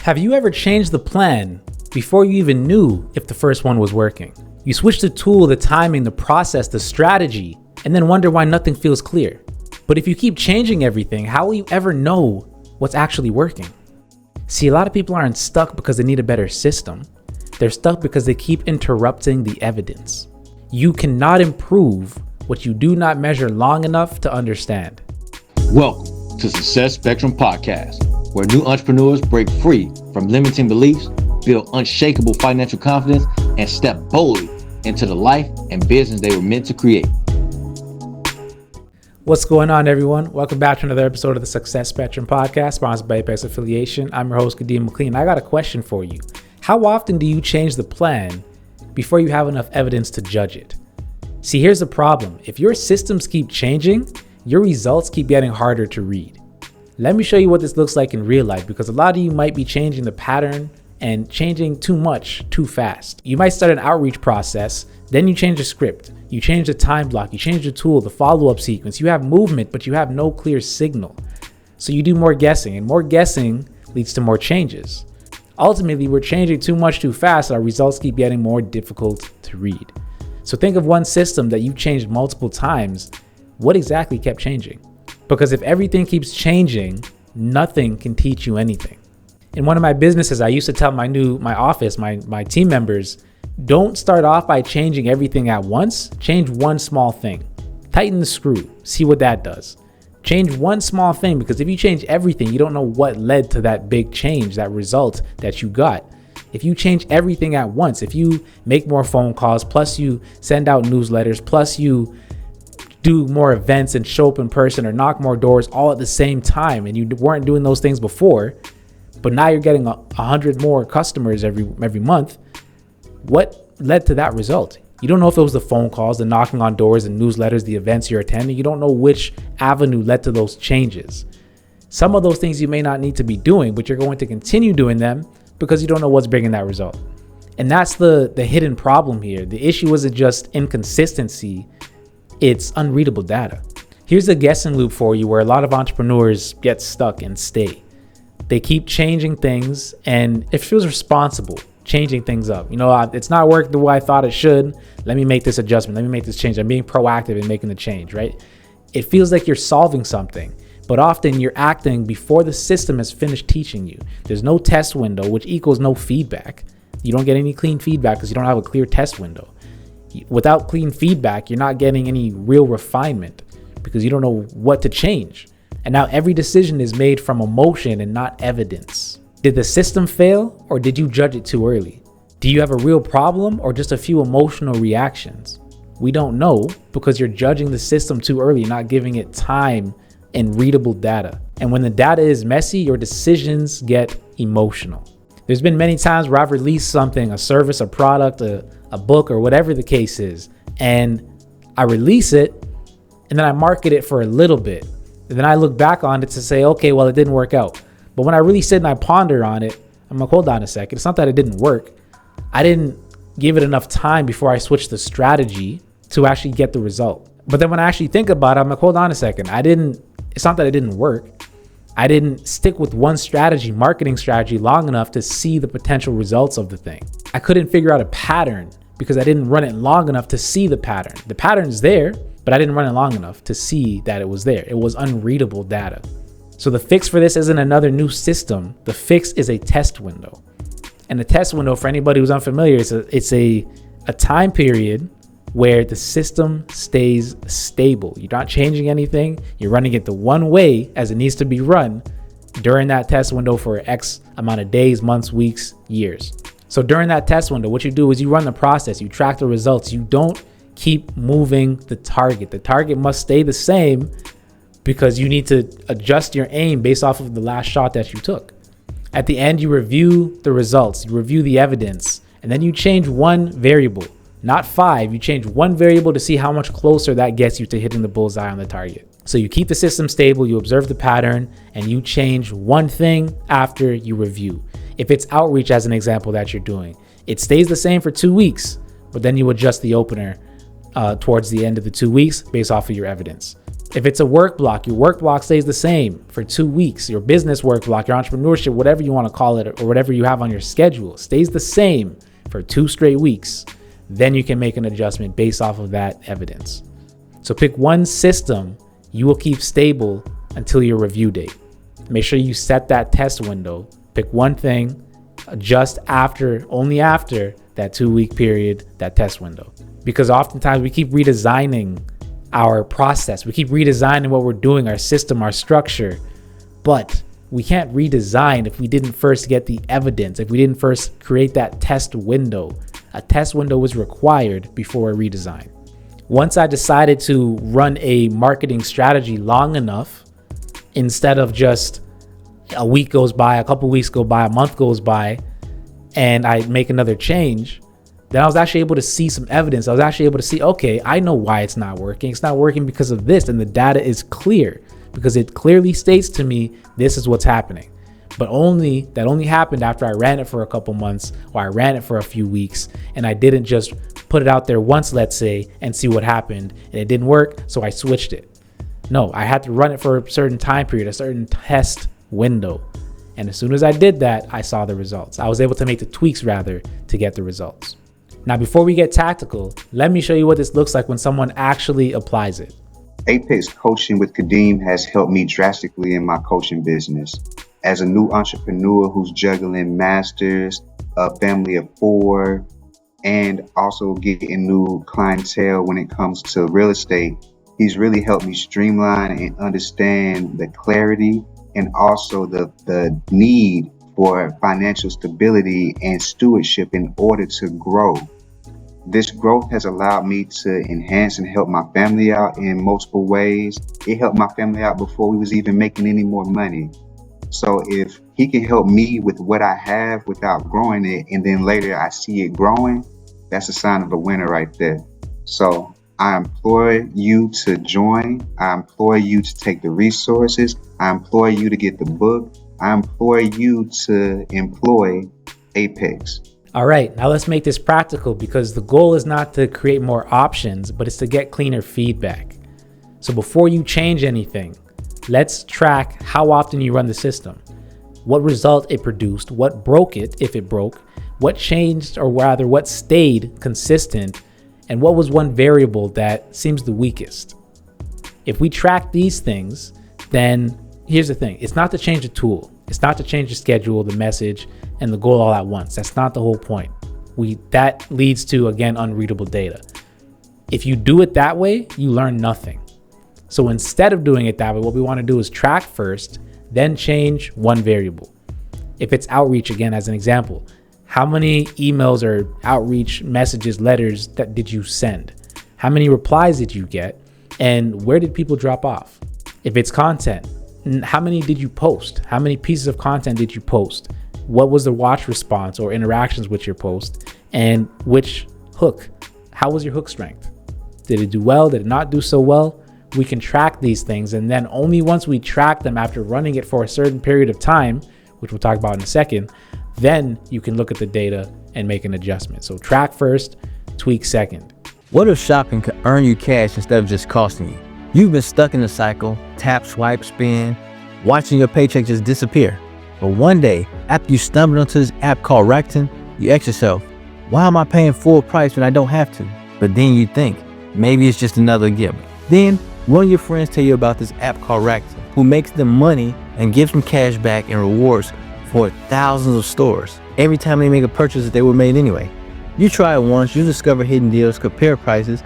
Have you ever changed the plan before you even knew if the first one was working? You switch the tool, the timing, the process, the strategy, and then wonder why nothing feels clear. But if you keep changing everything, how will you ever know what's actually working? See, a lot of people aren't stuck because they need a better system. They're stuck because they keep interrupting the evidence. You cannot improve what you do not measure long enough to understand. Welcome to Success Spectrum Podcast, where new entrepreneurs break free from limiting beliefs, build unshakable financial confidence, and step boldly into the life and business they were meant to create. What's going on, everyone? Welcome back to another episode of the Success Spectrum Podcast, sponsored by Apex Affiliation. I'm your host, Kadeem McLean. I got a question for you. How often do you change the plan before you have enough evidence to judge it? See, here's the problem. If your systems keep changing, your results keep getting harder to read. Let me show you what this looks like in real life, because a lot of you might be changing the pattern and changing too much too fast. You might start an outreach process, then you change the script, you change the time block, you change the tool, the follow-up sequence. You have movement, but you have no clear signal. So you do more guessing, and more guessing leads to more changes. Ultimately, we're changing too much too fast, our results keep getting more difficult to read. So think of one system that you've changed multiple times. What exactly kept changing? Because if everything keeps changing, nothing can teach you anything. In one of my businesses, I used to tell my team members, don't start off by changing everything at once. Change one small thing. Tighten the screw. See what that does. Change one small thing, because if you change everything, you don't know what led to that big change, that result that you got. If you change everything at once, if you make more phone calls, plus you send out newsletters, plus you do more events and show up in person or knock more doors all at the same time, and you weren't doing those things before, but now you're getting 100 more customers every month, what led to that result? You don't know if it was the phone calls, the knocking on doors, the newsletters, the events you're attending. You don't know which avenue led to those changes. Some of those things you may not need to be doing, but you're going to continue doing them because you don't know what's bringing that result. And that's the hidden problem here. The issue isn't just inconsistency, it's unreadable data. Here's the guessing loop for you where a lot of entrepreneurs get stuck and stay. They keep changing things, and it feels responsible changing things up. It's not working the way I thought it should. Let me make this adjustment. Let me make this change. I'm being proactive in making the change, right? It feels like you're solving something, but often you're acting before the system has finished teaching you. There's no test window, which equals no feedback. You don't get any clean feedback because you don't have a clear test window. Without clean feedback, you're not getting any real refinement because you don't know what to change. And now every decision is made from emotion and not evidence. Did the system fail, or did you judge it too early? Do you have a real problem or just a few emotional reactions? We don't know because you're judging the system too early, not giving it time and readable data. And when the data is messy, your decisions get emotional. There's been many times where I've released something, a service, a product, a book, or whatever the case is, and I release it and then I market it for a little bit. And then I look back on it to say, okay, well, it didn't work out. But when I really sit and I ponder on it, I'm like, hold on a second. It's not that it didn't work. I didn't give it enough time before I switched the strategy to actually get the result. But then when I actually think about it, I'm like, hold on a second. It's not that it didn't work. I didn't stick with one marketing strategy long enough to see the potential results of the thing. I couldn't figure out a pattern because I didn't run it long enough to see the pattern. The pattern's there, but I didn't run it long enough to see that it was there. It was unreadable data. So the fix for this isn't another new system. The fix is a test window. And the test window, for anybody who's unfamiliar, it's a time period where the system stays stable. You're not changing anything. You're running it the one way as it needs to be run during that test window for X amount of days, months, weeks, years. So during that test window, what you do is you run the process, you track the results. You don't keep moving the target. The target must stay the same because you need to adjust your aim based off of the last shot that you took. At the end, you review the results, you review the evidence, and then you change one variable, not 5. You change one variable to see how much closer that gets you to hitting the bullseye on the target. So you keep the system stable, you observe the pattern, and you change one thing after you review. If it's outreach as an example that you're doing, it stays the same for 2 weeks, but then you adjust the opener towards the end of the 2 weeks based off of your evidence. If it's a work block, your work block stays the same for 2 weeks. Your business work block, your entrepreneurship, whatever you want to call it, or whatever you have on your schedule, stays the same for 2 straight weeks. Then you can make an adjustment based off of that evidence. So pick one system you will keep stable until your review date. Make sure you set that test window. Pick one thing, adjust only after that 2-week period, that test window. Because oftentimes we keep redesigning our process. We keep redesigning what we're doing, our system, our structure. But we can't redesign if we didn't first get the evidence, if we didn't first create that test window. A test window was required before a redesign. Once I decided to run a marketing strategy long enough, instead of just a week goes by, a couple weeks go by, a month goes by, and I make another change, then I was actually able to see some evidence. I was actually able to see, okay, I know why it's not working. It's not working because of this. And the data is clear because it clearly states to me, this is what's happening. But that only happened after I ran it for a couple months, or I ran it for a few weeks, and I didn't just put it out there once, let's say, and see what happened. And it didn't work, so I switched it. No, I had to run it for a certain time period, a certain test window. And as soon as I did that, I saw the results. I was able to make the tweaks rather to get the results. Now, before we get tactical, let me show you what this looks like when someone actually applies it. Apex Coaching with Kadeem has helped me drastically in my coaching business. As a new entrepreneur who's juggling masters, a family of 4, and also getting new clientele when it comes to real estate, he's really helped me streamline and understand the clarity and also the need for financial stability and stewardship in order to grow. This growth has allowed me to enhance and help my family out in multiple ways. It helped my family out before we was even making any more money. So if he can help me with what I have without growing it, and then later I see it growing, that's a sign of a winner right there. So I implore you to join. I implore you to take the resources. I implore you to get the book. I implore you to employ Apex. All right, now let's make this practical, because the goal is not to create more options, but it's to get cleaner feedback. So before you change anything, let's track how often you run the system, what result it produced, what broke it, if it broke, what changed, or rather what stayed consistent, and what was one variable that seems the weakest. If we track these things, then here's the thing. It's not to change the tool. It's not to change the schedule, the message, and the goal all at once. That's not the whole point. That leads to, again, unreadable data. If you do it that way, you learn nothing. So instead of doing it that way, what we want to do is track first, then change one variable. If it's outreach, again, as an example, how many emails or outreach messages, letters did you send? How many replies did you get? And where did people drop off? If it's content, how many did you post? How many pieces of content did you post? What was the watch response or interactions with your post? And which hook? How was your hook strength? Did it do well? Did it not do so well? We can track these things, and then only once we track them after running it for a certain period of time, which we'll talk about in a second, then you can look at the data and make an adjustment. So track first, tweak second. What if shopping could earn you cash instead of just costing you? You've been stuck in the cycle, tap, swipe, spend, watching your paycheck just disappear. But one day, after you stumbled onto this app called Rakuten, you ask yourself, why am I paying full price when I don't have to? But then you think, maybe it's just another gift. Then one of your friends tell you about this app called Rakuten, who makes them money and gives them cash back and rewards for thousands of stores every time they make a purchase that they were made anyway. You try it once, you discover hidden deals, compare prices,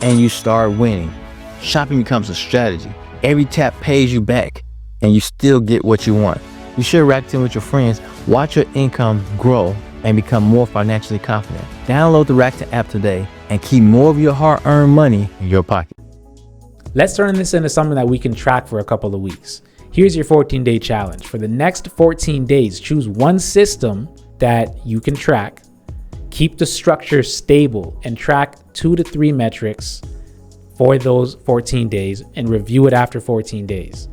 and you start winning. Shopping becomes a strategy. Every tap pays you back, and you still get what you want. You share Rakuten with your friends, watch your income grow, and become more financially confident. Download the Rakuten app today and keep more of your hard-earned money in your pocket. Let's turn this into something that we can track for a couple of weeks. Here's your 14-day challenge. For the next 14 days, choose one system that you can track, keep the structure stable, and track 2 to 3 metrics for those 14 days and review it after 14 days.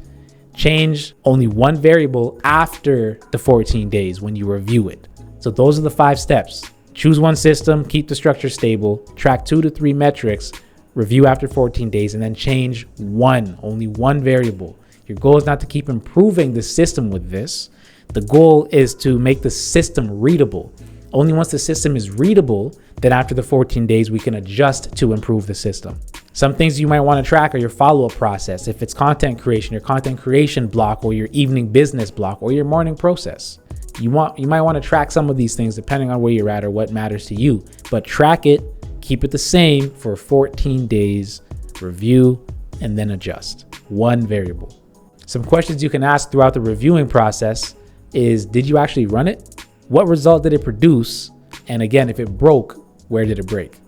Change only one variable after the 14 days when you review it. So those are the 5 steps. Choose one system, keep the structure stable, track 2 to 3 metrics, review after 14 days, and then change only one variable. Your goal is not to keep improving the system with this. The goal is to make the system readable. Only once the system is readable, then after the 14 days, we can adjust to improve the system. Some things you might want to track are your follow-up process. If it's content creation, your content creation block, or your evening business block, or your morning process. You might want to track some of these things depending on where you're at or what matters to you. But track it, keep it the same for 14 days, review, and then adjust. One variable. Some questions you can ask throughout the reviewing process is, did you actually run it? What result did it produce? And again, if it broke, where did it break?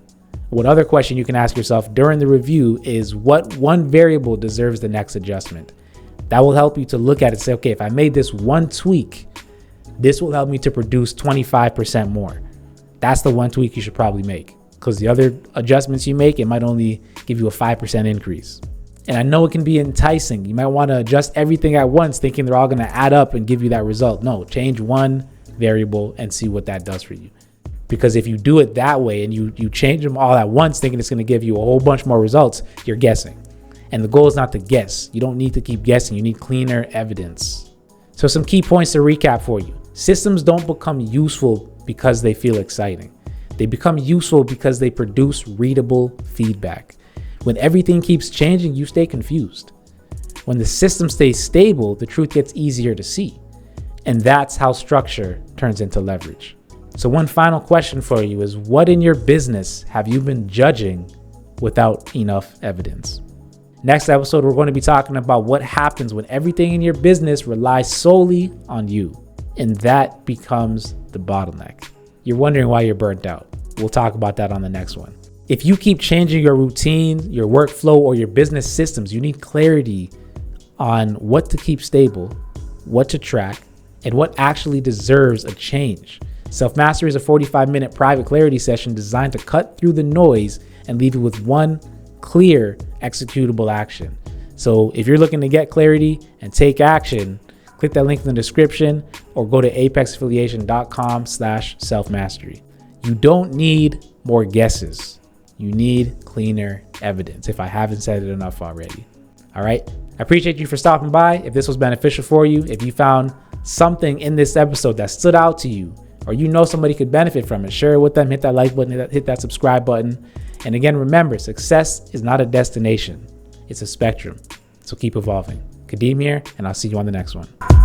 One other question you can ask yourself during the review is, what one variable deserves the next adjustment? That will help you to look at it and say, okay, if I made this one tweak, this will help me to produce 25% more. That's the one tweak you should probably make, because the other adjustments you make, it might only give you a 5% increase. And I know it can be enticing. You might want to adjust everything at once, thinking they're all going to add up and give you that result. No, change one variable and see what that does for you. Because if you do it that way and you change them all at once, thinking it's going to give you a whole bunch more results, you're guessing. And the goal is not to guess. You don't need to keep guessing. You need cleaner evidence. So some key points to recap for you. Systems don't become useful because they feel exciting. They become useful because they produce readable feedback. When everything keeps changing, you stay confused. When the system stays stable, the truth gets easier to see. And that's how structure turns into leverage. So one final question for you is, what in your business have you been judging without enough evidence? Next episode, we're going to be talking about what happens when everything in your business relies solely on you. And that becomes the bottleneck. You're wondering why you're burnt out. We'll talk about that on the next one. If you keep changing your routine, your workflow, or your business systems, you need clarity on what to keep stable, what to track, and what actually deserves a change. Self-Mastery is a 45-minute private clarity session designed to cut through the noise and leave you with one clear, executable action. So if you're looking to get clarity and take action, click that link in the description or go to apexaffiliation.com/self-mastery. You don't need more guesses. You need cleaner evidence, if I haven't said it enough already. All right. I appreciate you for stopping by. If this was beneficial for you, if you found something in this episode that stood out to you, or you know somebody could benefit from it, share it with them, hit that like button, hit that subscribe button. And again, remember, success is not a destination. It's a spectrum. So keep evolving. Kadeem here, and I'll see you on the next one.